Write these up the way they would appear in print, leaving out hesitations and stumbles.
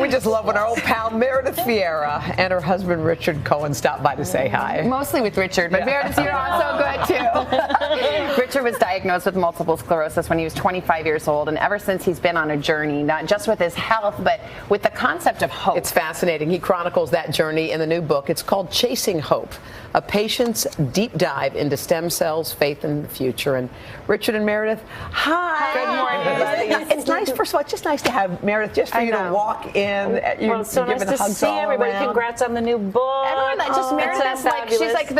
We just love when our old pal Meredith Vieira and her husband Richard Cohen stop by to say hi. Mostly with Richard, but Meredith Vieira also good too. Richard was diagnosed with multiple sclerosis when he was 25 years old, and ever since he's been on a journey, not just with his health, but with the concept of hope. It's fascinating. He chronicles that journey in the new book. It's called Chasing Hope, a patient's deep dive into stem cells, faith, and the future. And Richard and Meredith, hi. Good morning. It's nice, first of all, it's just nice to have Meredith, just for you to walk in. Well, it's so nice to see everybody. Around. Congrats on the new book. Everyone, just Meredith's like, she's like,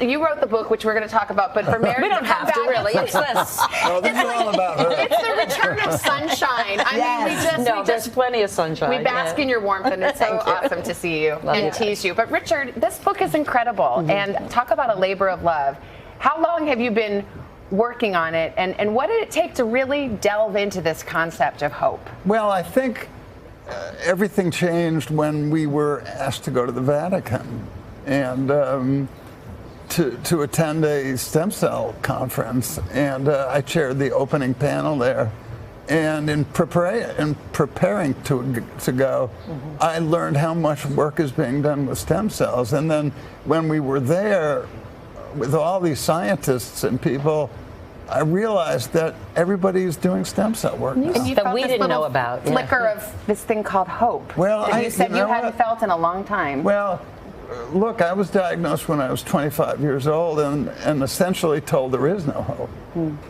you wrote the book, which we're going to talk about, but for Meredith, we don't have to really. It's this. No, this is all about her. It's the return of sunshine. I mean, there's plenty of sunshine. We bask in your warmth, and it's so awesome to see you and tease you. But Richard, this book is incredible, and talk about a labor of love. How long have you been working on it, and what did it take to really delve into this concept of hope? Well, I think everything changed when we were asked to go to the Vatican and to attend a stem cell conference, and I chaired the opening panel there. And in preparing to go, I learned how much work is being done with stem cells. And then when we were there with all these scientists and people, I realized that everybody's doing stem cell work now. And you that felt we this didn't little know about. flicker of this thing called hope. Well, that you said you you know hadn't what? felt in a long time. Well, look, I was diagnosed when I was 25 years old and essentially told there is no hope.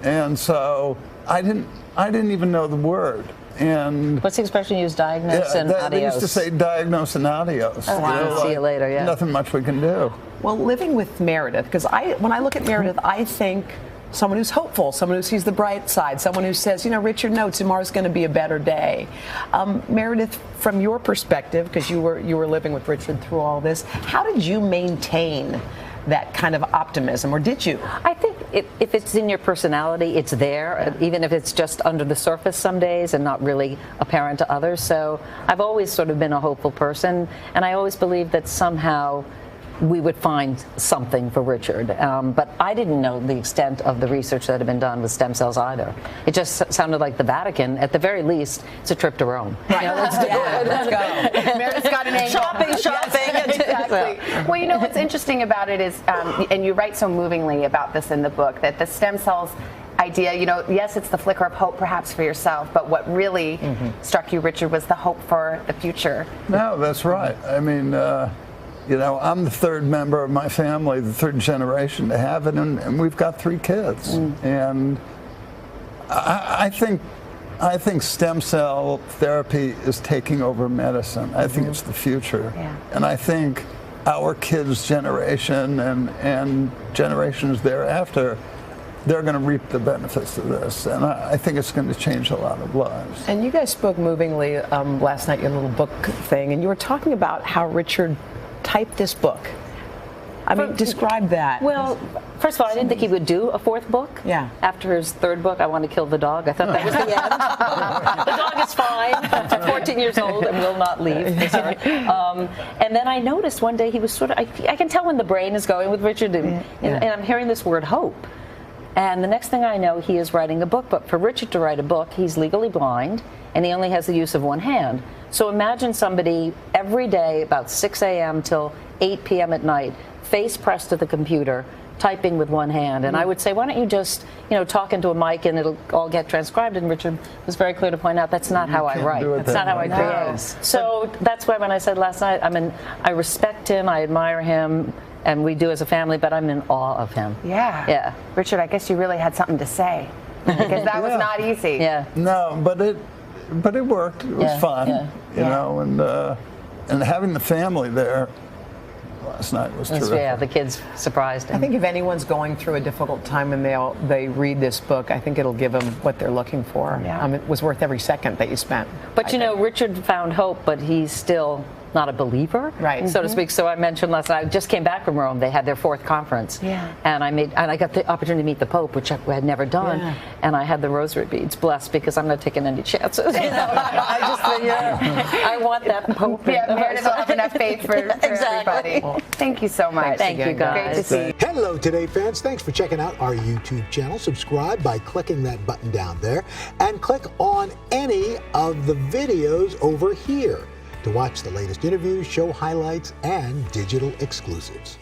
And so I didn't even know the word. And what's the expression you use? Diagnose and adios. They used to say diagnose and adios. Oh, wow. See you later, yeah. Nothing much we can do. Well, living with Meredith, because when I look at Meredith, I think someone who's hopeful, someone who sees the bright side, someone who says, Richard, no, tomorrow's going to be a better day. Meredith, from your perspective, because you were living with Richard through all this, how did you maintain that kind of optimism, or did you? I think if it's in your personality, it's there, even if it's just under the surface some days and not really apparent to others. So I've always sort of been a hopeful person, and I always believed that somehow we would find something for Richard. But I didn't know the extent of the research that had been done with stem cells either. It just sounded like the Vatican. At the very least, it's a trip to Rome. Right. Let's do it. Let's go. Meredith's got an angle. Shopping. Yes, exactly. Well, what's interesting about it is, and you write so movingly about this in the book, that the stem cells idea, yes, it's the flicker of hope perhaps for yourself, but what really struck you, Richard, was the hope for the future. No, that's right. I mean, I'm the third member of my family, the third generation to have it, and we've got 3 kids. And I think stem cell therapy is taking over medicine. I think it's the future. Yeah. And I think our kids' generation and generations thereafter, they're going to reap the benefits of this. And I think it's going to change a lot of lives. And you guys spoke movingly last night, your little book thing, and you were talking about how Richard typed this book. I mean, describe that. Well, first of all, I didn't think he would do a 4th book. Yeah. After his 3rd book, I Want to Kill the Dog, I thought that was the end. The dog is fine, 14 years old, and will not leave. And then I noticed one day he was sort of, I can tell when the brain is going with Richard, and I'm hearing this word hope. And the next thing I know, he is writing a book. But for Richard to write a book, he's legally blind, and he only has the use of one hand. So imagine somebody every day about 6 a.m. till 8 p.m. at night, face pressed to the computer, typing with one hand. And I would say, why don't you just, talk into a mic and it'll all get transcribed? And Richard was very clear to point out that's not how I write. That's not how I create. So that's why when I said last night, I respect him, I admire him, and we do as a family, but I'm in awe of him. Yeah. Richard, I guess you really had something to say, because that was not easy. Yeah. No, but it worked. It was fun, and having the family there last night was terrific. Yeah, the kids surprised him. I think if anyone's going through a difficult time and they read this book, I think it'll give them what they're looking for. Yeah. It was worth every second that you spent. But Richard found hope, but he's still not a believer, right, so to speak. So I mentioned last night, I just came back from Rome. They had their 4th conference, and I got the opportunity to meet the Pope, which I had never done, and I had the rosary beads blessed because I'm not taking any chances. I just think, I want that Pope. Meredith will have enough faith for everybody. Well, thank you so much. Thank you, guys. Great to see you. Hello, Today fans. Thanks for checking out our YouTube channel. Subscribe by clicking that button down there and click on any of the videos over here. to watch the latest interviews, show highlights, and digital exclusives.